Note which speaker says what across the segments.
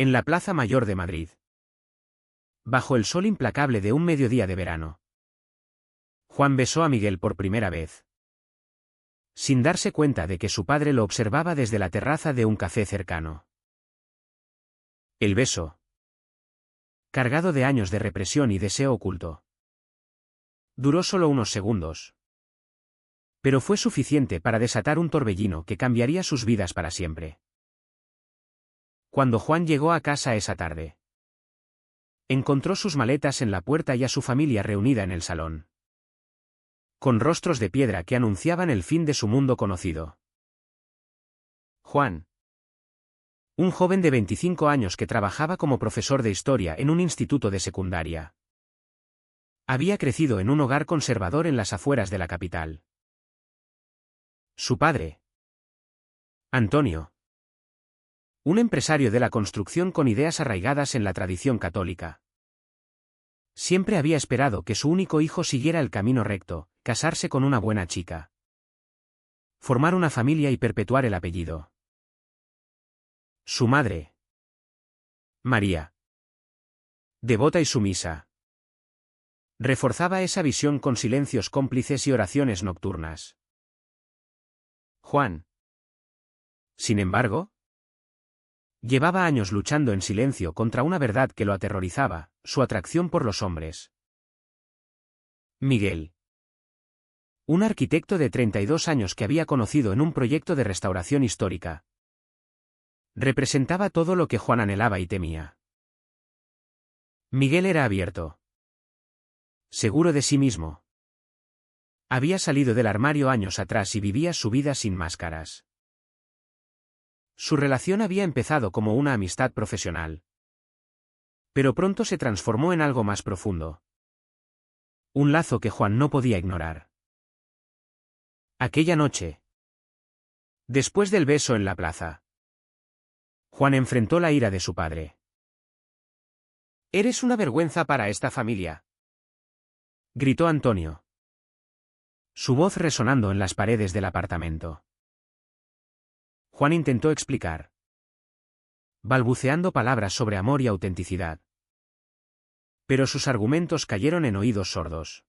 Speaker 1: En la Plaza Mayor de Madrid. Bajo el sol implacable de un mediodía de verano. Juan besó a Miguel por primera vez. Sin darse cuenta de que su padre lo observaba desde la terraza de un café cercano. El beso. Cargado de años de represión y deseo oculto. Duró solo unos segundos. Pero fue suficiente para desatar un torbellino que cambiaría sus vidas para siempre. Cuando Juan llegó a casa esa tarde, encontró sus maletas en la puerta y a su familia reunida en el salón, con rostros de piedra que anunciaban el fin de su mundo conocido. Juan, un joven de 25 años que trabajaba como profesor de historia en un instituto de secundaria, había crecido en un hogar conservador en las afueras de la capital. Su padre, Antonio, un empresario de la construcción con ideas arraigadas en la tradición católica, siempre había esperado que su único hijo siguiera el camino recto, casarse con una buena chica, formar una familia y perpetuar el apellido. Su madre, María, devota y sumisa, reforzaba esa visión con silencios cómplices y oraciones nocturnas. Juan, sin embargo, llevaba años luchando en silencio contra una verdad que lo aterrorizaba, su atracción por los hombres. Miguel, un arquitecto de 32 años que había conocido en un proyecto de restauración histórica, representaba todo lo que Juan anhelaba y temía. Miguel era abierto, seguro de sí mismo. Había salido del armario años atrás y vivía su vida sin máscaras. Su relación había empezado como una amistad profesional, pero pronto se transformó en algo más profundo. Un lazo que Juan no podía ignorar. Aquella noche, después del beso en la plaza, Juan enfrentó la ira de su padre. «Eres una vergüenza para esta familia», gritó Antonio, su voz resonando en las paredes del apartamento. Juan intentó explicar, balbuceando palabras sobre amor y autenticidad. Pero sus argumentos cayeron en oídos sordos.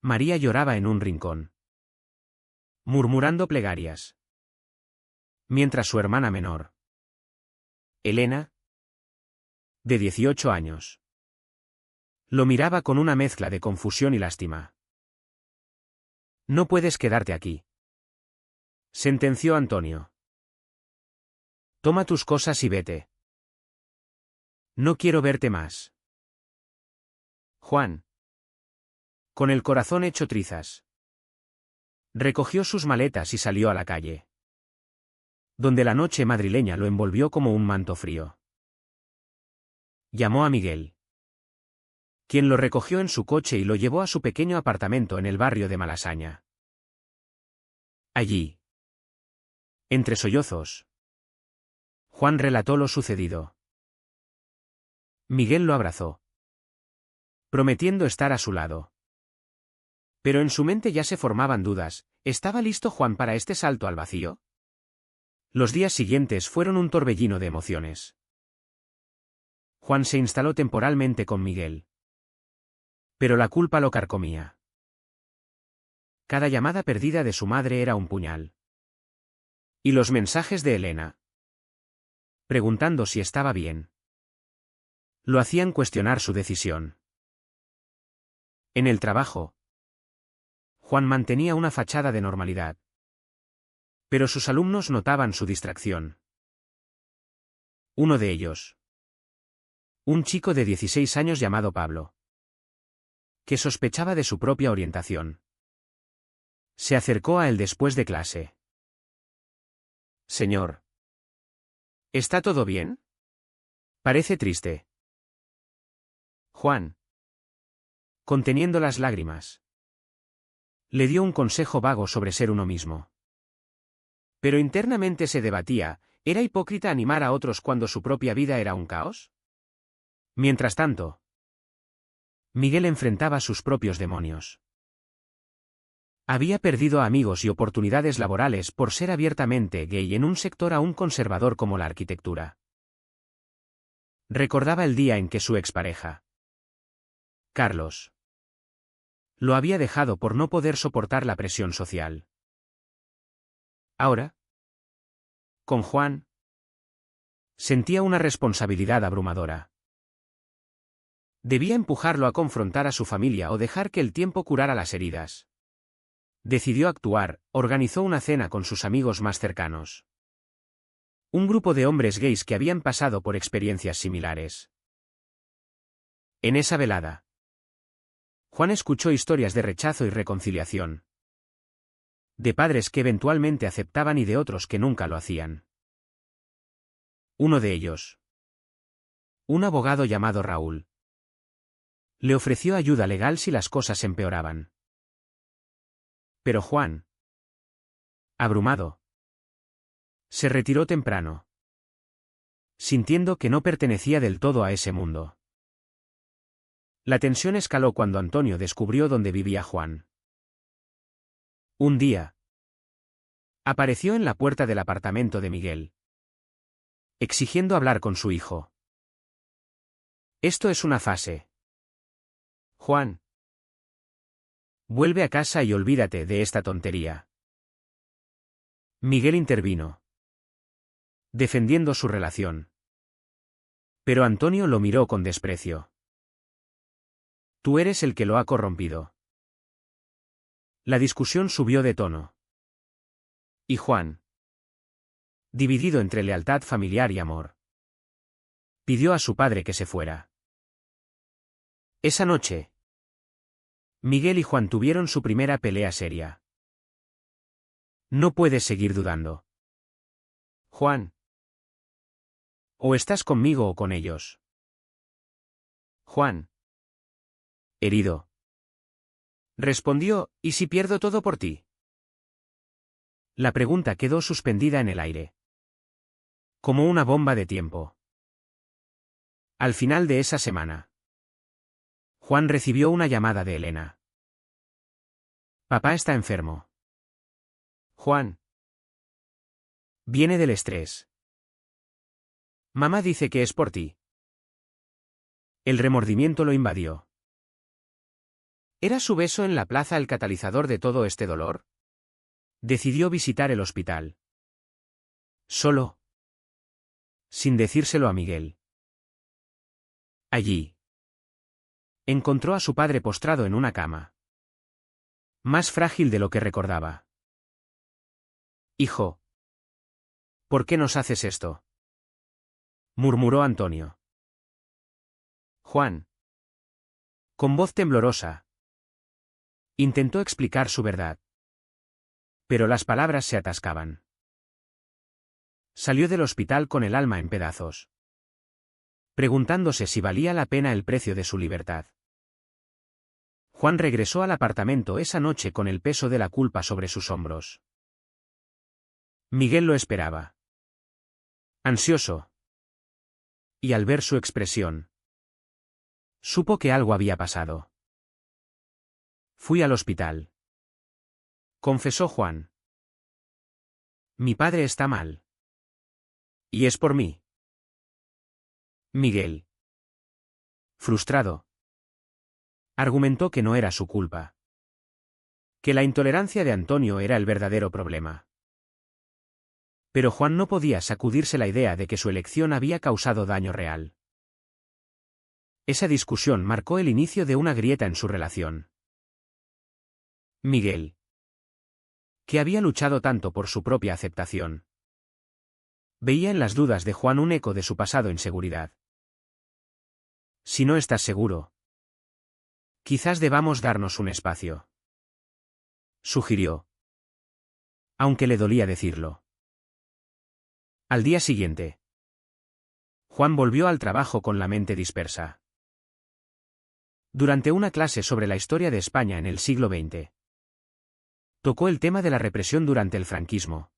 Speaker 1: María lloraba en un rincón, murmurando plegarias, mientras su hermana menor, Elena, de 18 años, lo miraba con una mezcla de confusión y lástima. «No puedes quedarte aquí», sentenció Antonio. «Toma tus cosas y vete. No quiero verte más». Juan, con el corazón hecho trizas, recogió sus maletas y salió a la calle, donde la noche madrileña lo envolvió como un manto frío. Llamó a Miguel, quien lo recogió en su coche y lo llevó a su pequeño apartamento en el barrio de Malasaña. Allí, entre sollozos, Juan relató lo sucedido. Miguel lo abrazó, prometiendo estar a su lado. Pero en su mente ya se formaban dudas. ¿Estaba listo Juan para este salto al vacío? Los días siguientes fueron un torbellino de emociones. Juan se instaló temporalmente con Miguel, pero la culpa lo carcomía. Cada llamada perdida de su madre era un puñal. Y los mensajes de Elena, preguntando si estaba bien, lo hacían cuestionar su decisión. En el trabajo, Juan mantenía una fachada de normalidad, pero sus alumnos notaban su distracción. Uno de ellos, un chico de 16 años llamado Pablo, que sospechaba de su propia orientación, se acercó a él después de clase. «Señor, ¿está todo bien? Parece triste». Juan, conteniendo las lágrimas, le dio un consejo vago sobre ser uno mismo. Pero internamente se debatía, ¿era hipócrita animar a otros cuando su propia vida era un caos? Mientras tanto, Miguel enfrentaba sus propios demonios. Había perdido a amigos y oportunidades laborales por ser abiertamente gay en un sector aún conservador como la arquitectura. Recordaba el día en que su expareja, Carlos, lo había dejado por no poder soportar la presión social. Ahora, con Juan, sentía una responsabilidad abrumadora. Debía empujarlo a confrontar a su familia o dejar que el tiempo curara las heridas. Decidió actuar, organizó una cena con sus amigos más cercanos. Un grupo de hombres gays que habían pasado por experiencias similares. En esa velada, Juan escuchó historias de rechazo y reconciliación. De padres que eventualmente aceptaban y de otros que nunca lo hacían. Uno de ellos, un abogado llamado Raúl, le ofreció ayuda legal si las cosas empeoraban. Pero Juan, abrumado, se retiró temprano, sintiendo que no pertenecía del todo a ese mundo. La tensión escaló cuando Antonio descubrió dónde vivía Juan. Un día, apareció en la puerta del apartamento de Miguel, exigiendo hablar con su hijo. Esto es una fase. Juan, vuelve a casa y olvídate de esta tontería. Miguel intervino, defendiendo su relación. Pero Antonio lo miró con desprecio. Tú eres el que lo ha corrompido. La discusión subió de tono. Y Juan, dividido entre lealtad familiar y amor, pidió a su padre que se fuera. Esa noche, Miguel y Juan tuvieron su primera pelea seria. No puedes seguir dudando. Juan, o estás conmigo o con ellos. Juan, herido, respondió, ¿y si pierdo todo por ti? La pregunta quedó suspendida en el aire, como una bomba de tiempo. Al final de esa semana, Juan recibió una llamada de Elena. Papá está enfermo. Juan, viene del estrés. Mamá dice que es por ti. El remordimiento lo invadió. ¿Era su beso en la plaza el catalizador de todo este dolor? Decidió visitar el hospital. Solo. Sin decírselo a Miguel. Allí, encontró a su padre postrado en una cama. Más frágil de lo que recordaba. Hijo, ¿por qué nos haces esto? Murmuró Antonio. Juan, con voz temblorosa, intentó explicar su verdad. Pero las palabras se atascaban. Salió del hospital con el alma en pedazos, preguntándose si valía la pena el precio de su libertad. Juan regresó al apartamento esa noche con el peso de la culpa sobre sus hombros. Miguel lo esperaba, ansioso. Y al ver su expresión, supo que algo había pasado. Fui al hospital, confesó Juan. Mi padre está mal. Y es por mí. Miguel, frustrado, argumentó que no era su culpa. Que la intolerancia de Antonio era el verdadero problema. Pero Juan no podía sacudirse la idea de que su elección había causado daño real. Esa discusión marcó el inicio de una grieta en su relación. Miguel, que había luchado tanto por su propia aceptación, veía en las dudas de Juan un eco de su pasado inseguridad. Si no estás seguro, quizás debamos darnos un espacio, sugirió. Aunque le dolía decirlo. Al día siguiente, Juan volvió al trabajo con la mente dispersa. Durante una clase sobre la historia de España en el siglo XX, tocó el tema de la represión durante el franquismo.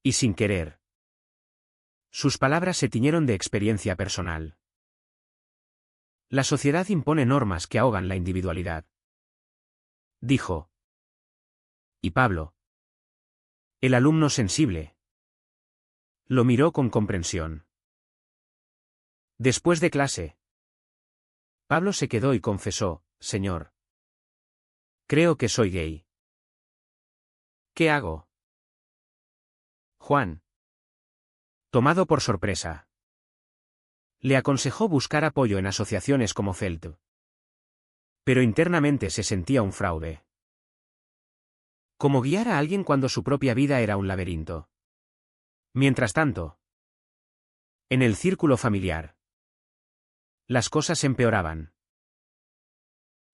Speaker 1: Y sin querer, sus palabras se tiñeron de experiencia personal. La sociedad impone normas que ahogan la individualidad, dijo. Y Pablo, el alumno sensible, lo miró con comprensión. Después de clase. Pablo se quedó y confesó, señor. Creo que soy gay. ¿Qué hago? Juan. Tomado por sorpresa. Le aconsejó buscar apoyo en asociaciones como FELT. Pero internamente se sentía un fraude. ¿Cómo guiar a alguien cuando su propia vida era un laberinto? Mientras tanto, en el círculo familiar, las cosas empeoraban.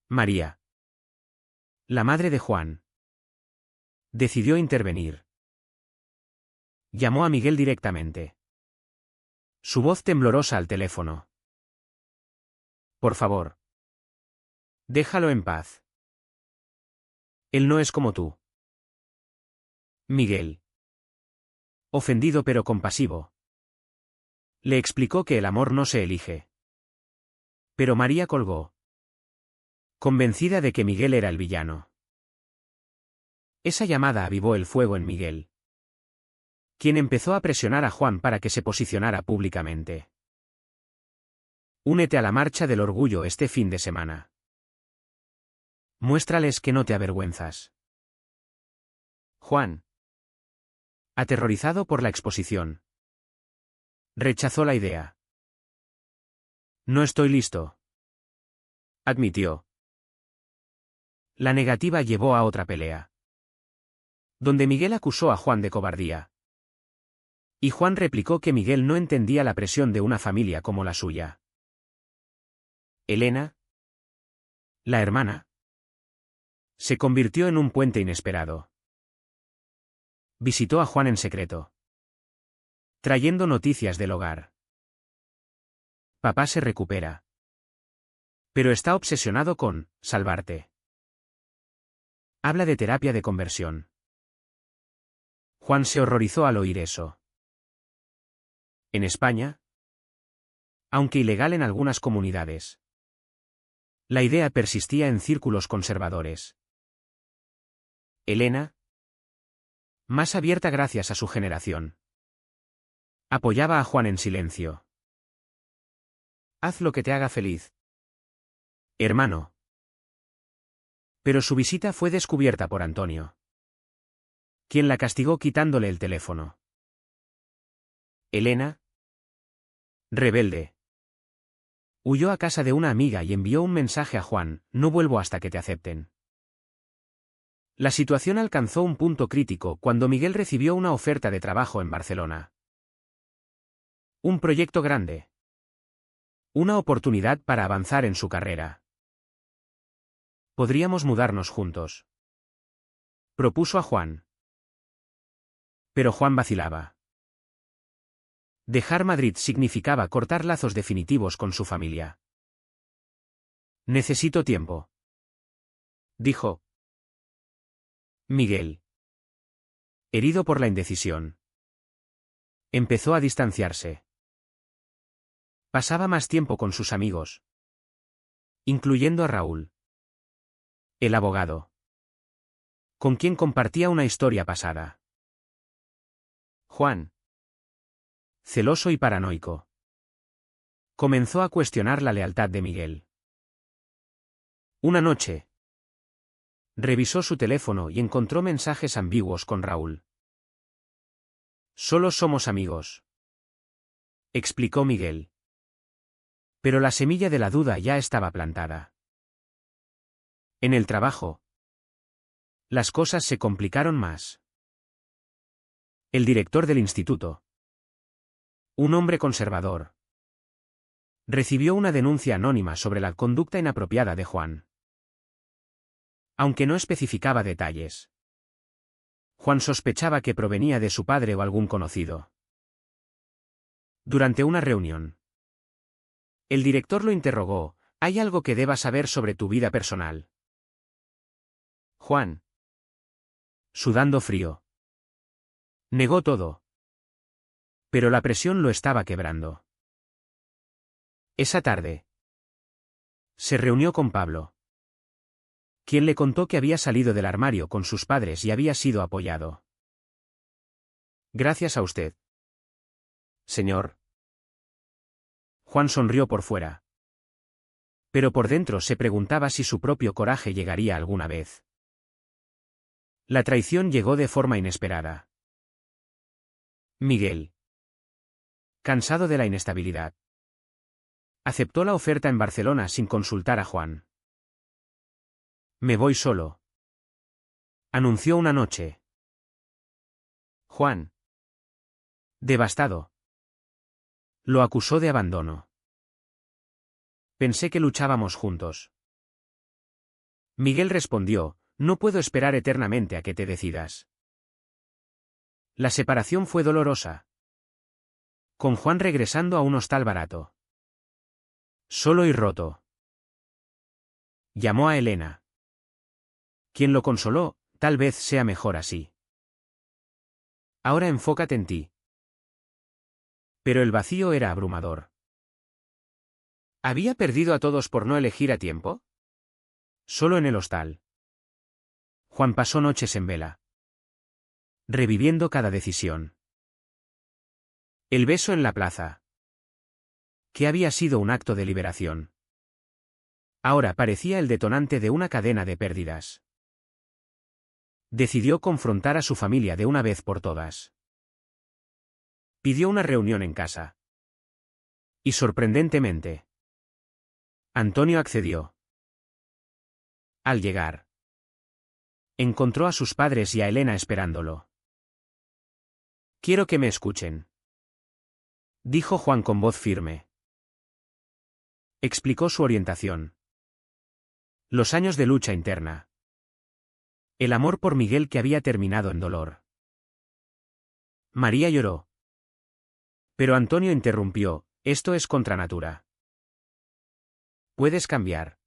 Speaker 1: María, la madre de Juan, decidió intervenir. Llamó a Miguel directamente. Su voz temblorosa al teléfono. Por favor. Déjalo en paz. Él no es como tú. Miguel. Ofendido pero compasivo. Le explicó que el amor no se elige. Pero María colgó. Convencida de que Miguel era el villano. Esa llamada avivó el fuego en Miguel, quien empezó a presionar a Juan para que se posicionara públicamente. Únete a la marcha del orgullo este fin de semana. Muéstrales que no te avergüenzas. Juan, aterrorizado por la exposición, rechazó la idea. No estoy listo, admitió. La negativa llevó a otra pelea, donde Miguel acusó a Juan de cobardía. Y Juan replicó que Miguel no entendía la presión de una familia como la suya. Elena, la hermana, se convirtió en un puente inesperado. Visitó a Juan en secreto, trayendo noticias del hogar. Papá se recupera. Pero está obsesionado con salvarte. Habla de terapia de conversión. Juan se horrorizó al oír eso. En España, aunque ilegal en algunas comunidades, la idea persistía en círculos conservadores. Elena, más abierta gracias a su generación, apoyaba a Juan en silencio. Haz lo que te haga feliz, hermano. Pero su visita fue descubierta por Antonio, quien la castigó quitándole el teléfono. Elena, rebelde, huyó a casa de una amiga y envió un mensaje a Juan: no vuelvo hasta que te acepten. La situación alcanzó un punto crítico cuando Miguel recibió una oferta de trabajo en Barcelona. Un proyecto grande. Una oportunidad para avanzar en su carrera. Podríamos mudarnos juntos, propuso a Juan. Pero Juan vacilaba. Dejar Madrid significaba cortar lazos definitivos con su familia. Necesito tiempo, dijo. Miguel, herido por la indecisión, empezó a distanciarse. Pasaba más tiempo con sus amigos, incluyendo a Raúl, el abogado, con quien compartía una historia pasada. Juan, celoso y paranoico, comenzó a cuestionar la lealtad de Miguel. Una noche, revisó su teléfono y encontró mensajes ambiguos con Raúl. Solo somos amigos, explicó Miguel. Pero la semilla de la duda ya estaba plantada. En el trabajo, las cosas se complicaron más. El director del instituto, un hombre conservador, recibió una denuncia anónima sobre la conducta inapropiada de Juan. Aunque no especificaba detalles, Juan sospechaba que provenía de su padre o algún conocido. Durante una reunión, el director lo interrogó: ¿hay algo que debas saber sobre tu vida personal? Juan, sudando frío, negó todo. Pero la presión lo estaba quebrando. Esa tarde, se reunió con Pablo, quien le contó que había salido del armario con sus padres y había sido apoyado. Gracias a usted, señor. Juan sonrió por fuera. Pero por dentro se preguntaba si su propio coraje llegaría alguna vez. La traición llegó de forma inesperada. Miguel, cansado de la inestabilidad, aceptó la oferta en Barcelona sin consultar a Juan. Me voy solo, anunció una noche. Juan, devastado, lo acusó de abandono. Pensé que luchábamos juntos. Miguel respondió, no puedo esperar eternamente a que te decidas. La separación fue dolorosa, con Juan regresando a un hostal barato. Solo y roto. Llamó a Elena. Quien lo consoló, tal vez sea mejor así. Ahora enfócate en ti. Pero el vacío era abrumador. ¿Había perdido a todos por no elegir a tiempo? Solo en el hostal. Juan pasó noches en vela, reviviendo cada decisión. El beso en la plaza, que había sido un acto de liberación, ahora parecía el detonante de una cadena de pérdidas. Decidió confrontar a su familia de una vez por todas. Pidió una reunión en casa. Y sorprendentemente, Antonio accedió. Al llegar, encontró a sus padres y a Elena esperándolo. Quiero que me escuchen, dijo Juan con voz firme. Explicó su orientación. Los años de lucha interna. El amor por Miguel que había terminado en dolor. María lloró. Pero Antonio interrumpió, esto es contra natura. Puedes cambiar.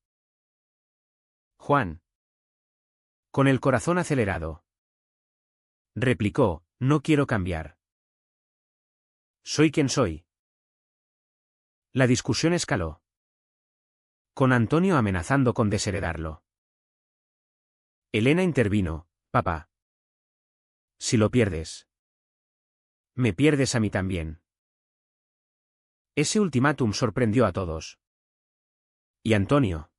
Speaker 1: Juan, con el corazón acelerado, replicó, no quiero cambiar. Soy quien soy. La discusión escaló, con Antonio amenazando con desheredarlo. Elena intervino, papá. Si lo pierdes, me pierdes a mí también. Ese ultimátum sorprendió a todos. Y Antonio,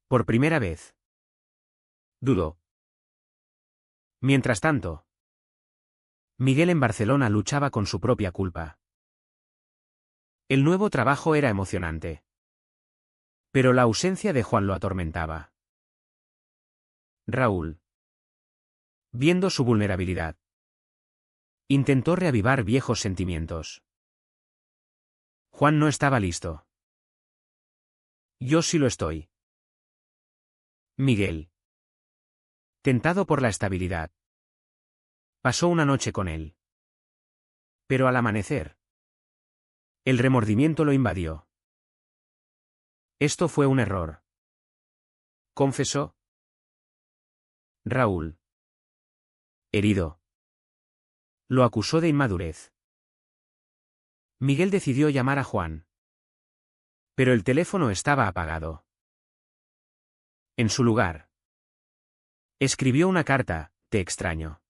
Speaker 1: por primera vez, dudó. Mientras tanto, Miguel en Barcelona luchaba con su propia culpa. El nuevo trabajo era emocionante, pero la ausencia de Juan lo atormentaba. Raúl, viendo su vulnerabilidad, intentó reavivar viejos sentimientos. Juan no estaba listo. Yo sí lo estoy. Miguel, tentado por la estabilidad, pasó una noche con él. Pero al amanecer, el remordimiento lo invadió. Esto fue un error, confesó. Raúl, herido, lo acusó de inmadurez. Miguel decidió llamar a Juan. Pero el teléfono estaba apagado. En su lugar, escribió una carta, te extraño.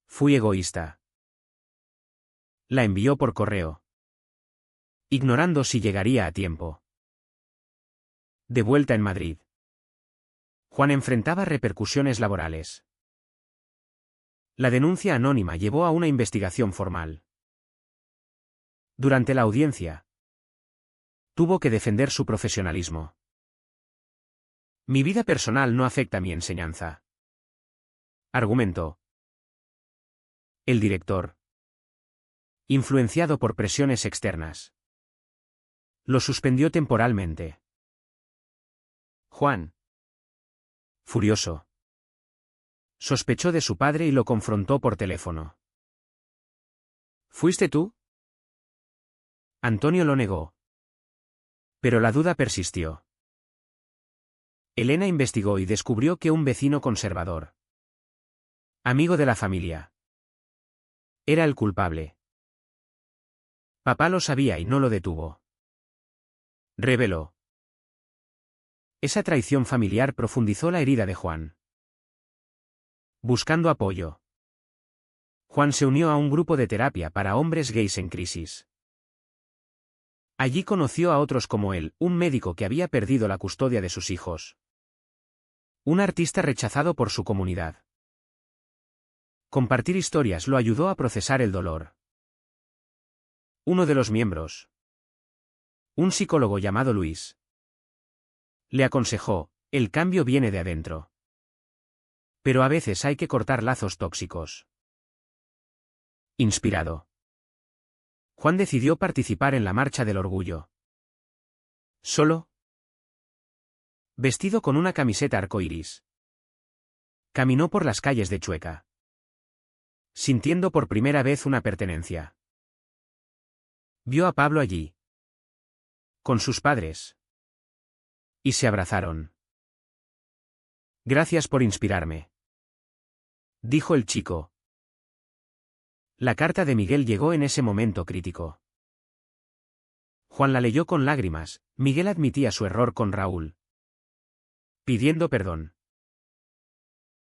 Speaker 1: Fui egoísta. La envió por correo, ignorando si llegaría a tiempo. De vuelta en Madrid, Juan enfrentaba repercusiones laborales. La denuncia anónima llevó a una investigación formal. Durante la audiencia, tuvo que defender su profesionalismo. Mi vida personal no afecta mi enseñanza, argumentó. El director, influenciado por presiones externas, lo suspendió temporalmente. Juan, furioso, sospechó de su padre y lo confrontó por teléfono. ¿Fuiste tú? Antonio lo negó. Pero la duda persistió. Elena investigó y descubrió que un vecino conservador, amigo de la familia, era el culpable. Papá lo sabía y no lo detuvo. Reveló. Esa traición familiar profundizó la herida de Juan. Buscando apoyo, Juan se unió a un grupo de terapia para hombres gays en crisis. Allí conoció a otros como él, un médico que había perdido la custodia de sus hijos. Un artista rechazado por su comunidad. Compartir historias lo ayudó a procesar el dolor. Uno de los miembros, un psicólogo llamado Luis, le aconsejó: el cambio viene de adentro. Pero a veces hay que cortar lazos tóxicos. Inspirado, Juan decidió participar en la Marcha del Orgullo. Solo, vestido con una camiseta arcoíris, caminó por las calles de Chueca, sintiendo por primera vez una pertenencia. Vio a Pablo allí, con sus padres, y se abrazaron. Gracias por inspirarme, dijo el chico. La carta de Miguel llegó en ese momento crítico. Juan la leyó con lágrimas. Miguel admitía su error con Raúl, pidiendo perdón.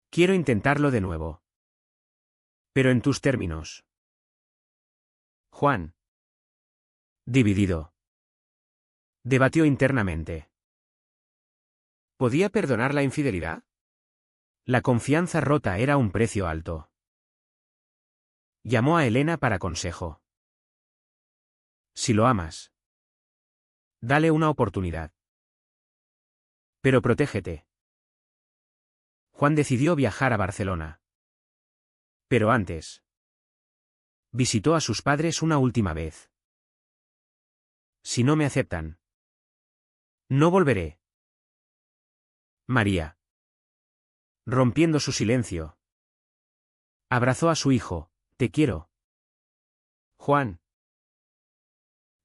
Speaker 1: Quiero intentarlo de nuevo, pero en tus términos. Juan, dividido, debatió internamente. ¿Podía perdonar la infidelidad? La confianza rota era un precio alto. Llamó a Elena para consejo. Si lo amas, dale una oportunidad. Pero protégete. Juan decidió viajar a Barcelona. Pero antes, visitó a sus padres una última vez. Si no me aceptan, no volveré. María, rompiendo su silencio, abrazó a su hijo. Te quiero. Juan,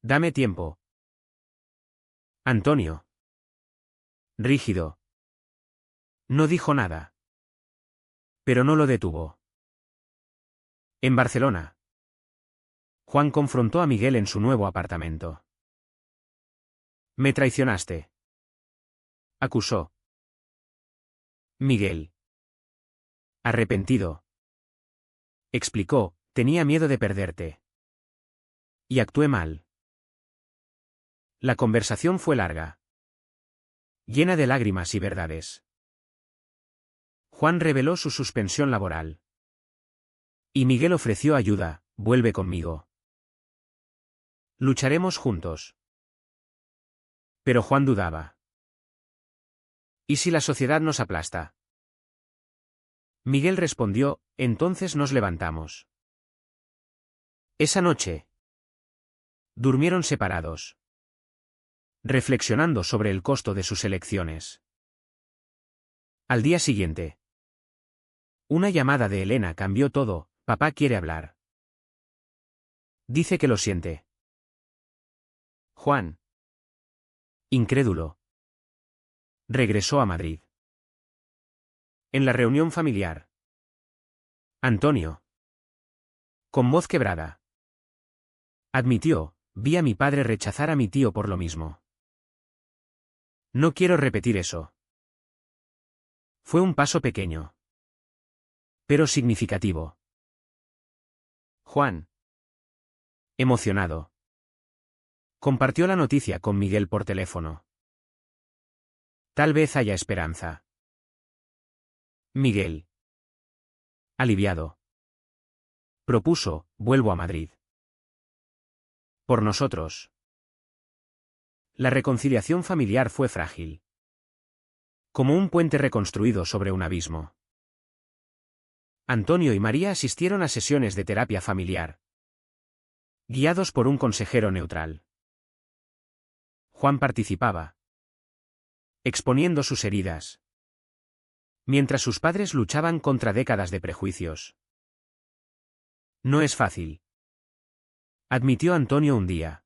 Speaker 1: dame tiempo. Antonio, rígido, no dijo nada. Pero no lo detuvo. En Barcelona, Juan confrontó a Miguel en su nuevo apartamento. Me traicionaste, acusó. Miguel, arrepentido, explicó: tenía miedo de perderte. Y actué mal. La conversación fue larga, llena de lágrimas y verdades. Juan reveló su suspensión laboral. Y Miguel ofreció ayuda: vuelve conmigo. Lucharemos juntos. Pero Juan dudaba. ¿Y si la sociedad nos aplasta? Miguel respondió: entonces nos levantamos. Esa noche, durmieron separados, reflexionando sobre el costo de sus elecciones. Al día siguiente, una llamada de Elena cambió todo. Papá quiere hablar. Dice que lo siente. Juan, incrédulo, regresó a Madrid. En la reunión familiar, Antonio, con voz quebrada, admitió: vi a mi padre rechazar a mi tío por lo mismo. No quiero repetir eso. Fue un paso pequeño, pero significativo. Juan, emocionado, compartió la noticia con Miguel por teléfono. Tal vez haya esperanza. Miguel, aliviado, propuso: vuelvo a Madrid. Por nosotros. La reconciliación familiar fue frágil, como un puente reconstruido sobre un abismo. Antonio y María asistieron a sesiones de terapia familiar, guiados por un consejero neutral. Juan participaba, exponiendo sus heridas, mientras sus padres luchaban contra décadas de prejuicios. No es fácil, admitió Antonio un día.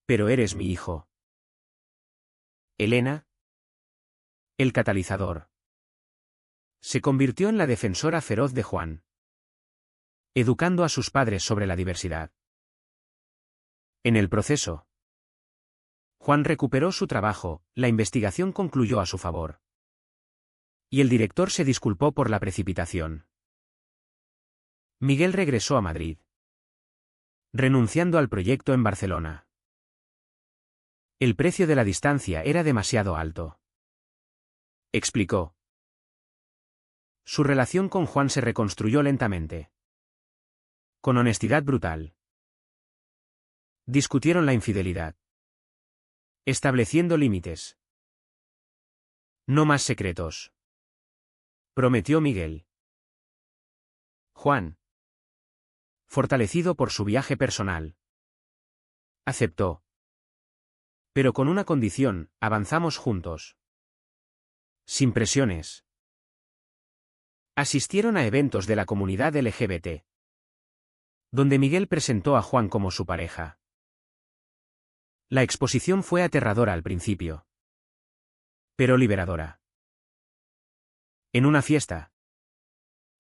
Speaker 1: Pero eres mi hijo. Elena, el catalizador, se convirtió en la defensora feroz de Juan, educando a sus padres sobre la diversidad. En el proceso, Juan recuperó su trabajo, la investigación concluyó a su favor. Y el director se disculpó por la precipitación. Miguel regresó a Madrid, renunciando al proyecto en Barcelona. El precio de la distancia era demasiado alto. Explicó. Su relación con Juan se reconstruyó lentamente. Con honestidad brutal. Discutieron la infidelidad. Estableciendo límites. No más secretos. Prometió Miguel. Juan, fortalecido por su viaje personal, aceptó. Pero con una condición: avanzamos juntos. Sin presiones. Asistieron a eventos de la comunidad LGBT, donde Miguel presentó a Juan como su pareja. La exposición fue aterradora al principio, pero liberadora. En una fiesta,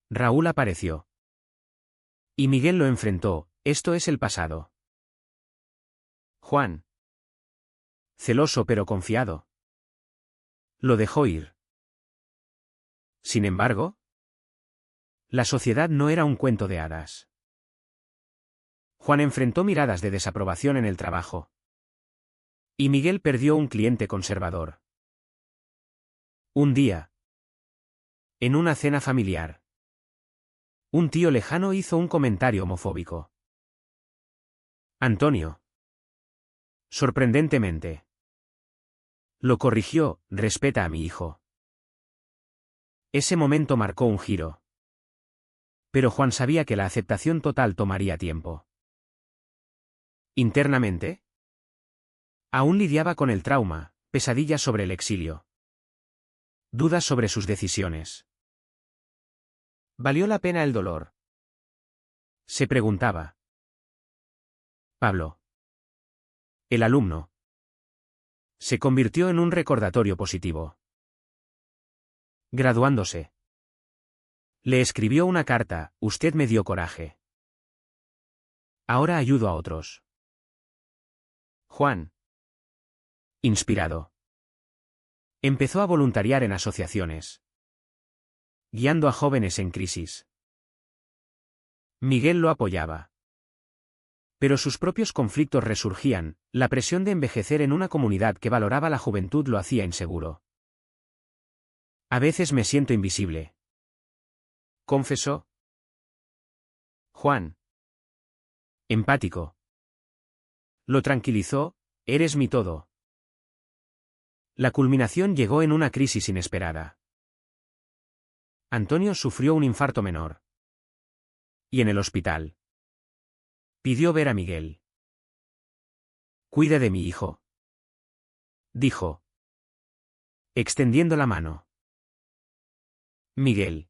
Speaker 1: Raúl apareció. Y Miguel lo enfrentó: esto es el pasado. Juan, celoso pero confiado, lo dejó ir. Sin embargo, la sociedad no era un cuento de hadas. Juan enfrentó miradas de desaprobación en el trabajo. Y Miguel perdió un cliente conservador. Un día, en una cena familiar, un tío lejano hizo un comentario homofóbico. Antonio, sorprendentemente, lo corrigió: respeta a mi hijo. Ese momento marcó un giro. Pero Juan sabía que la aceptación total tomaría tiempo. Internamente, aún lidiaba con el trauma, pesadillas sobre el exilio. Dudas sobre sus decisiones. ¿Valió la pena el dolor?, se preguntaba. Pablo, el alumno, se convirtió en un recordatorio positivo. Graduándose, le escribió una carta: usted me dio coraje. Ahora ayudo a otros. Juan, inspirado, empezó a voluntariar en asociaciones, guiando a jóvenes en crisis. Miguel lo apoyaba. Pero sus propios conflictos resurgían: la presión de envejecer en una comunidad que valoraba la juventud lo hacía inseguro. A veces me siento invisible, confesó. Juan, empático, lo tranquilizó: eres mi todo. La culminación llegó en una crisis inesperada. Antonio sufrió un infarto menor. Y en el hospital, pidió ver a Miguel. Cuida de mi hijo, dijo, extendiendo la mano. Miguel,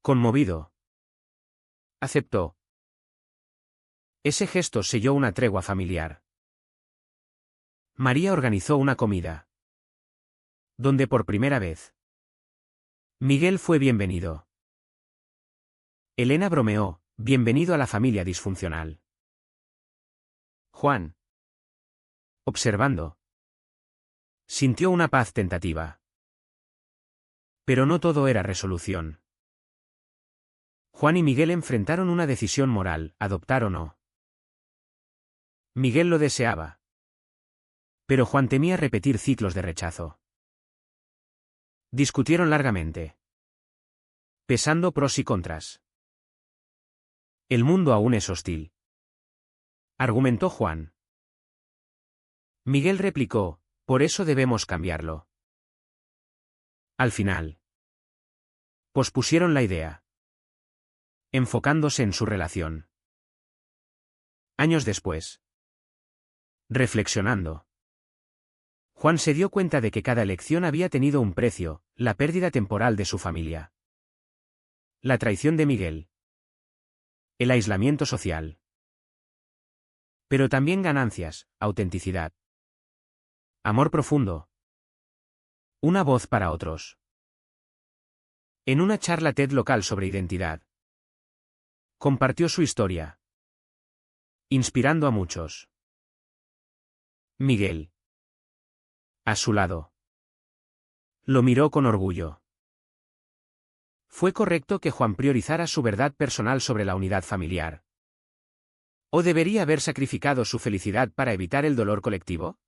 Speaker 1: conmovido, aceptó. Ese gesto selló una tregua familiar. María organizó una comida, donde por primera vez Miguel fue bienvenido. Elena bromeó: bienvenido a la familia disfuncional. Juan, observando, sintió una paz tentativa. Pero no todo era resolución. Juan y Miguel enfrentaron una decisión moral: adoptar o no. Miguel lo deseaba, pero Juan temía repetir ciclos de rechazo. Discutieron largamente, pesando pros y contras. El mundo aún es hostil, argumentó Juan. Miguel replicó: por eso debemos cambiarlo. Al final, pospusieron la idea, enfocándose en su relación. Años después, reflexionando, Juan se dio cuenta de que cada elección había tenido un precio: la pérdida temporal de su familia, la traición de Miguel, el aislamiento social. Pero también ganancias: autenticidad, amor profundo, una voz para otros. En una charla TED local sobre identidad, compartió su historia, inspirando a muchos. Miguel, a su lado, lo miró con orgullo. ¿Fue correcto que Juan priorizara su verdad personal sobre la unidad familiar? ¿O debería haber sacrificado su felicidad para evitar el dolor colectivo?